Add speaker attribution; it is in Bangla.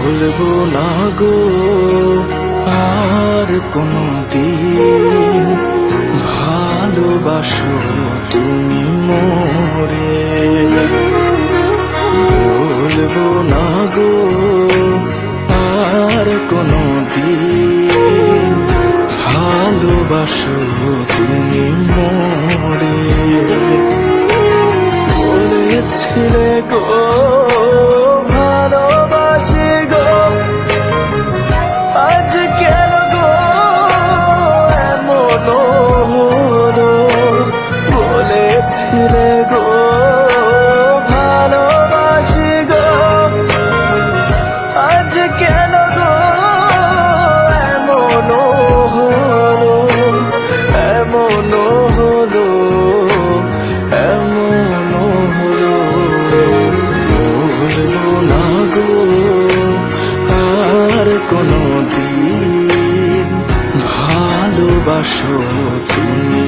Speaker 1: ভুলবো না গো আর কোনো দিন, ভালোবাসো তুমি মোরে। ভুলবো না গো আর কোনো দিন, ভালোবাসো তুমি মোরে। বলেছিলে গো ভালোবাসি গো, আজ কেন গো এমন হলো। বলেছিলে গো ভালোবাসি গো, আজ কেন গো এমন হলো, এমন হলো, এমন হলো। ভুলবো না গো আর কোনো দিন, ভালোবাসো তুমি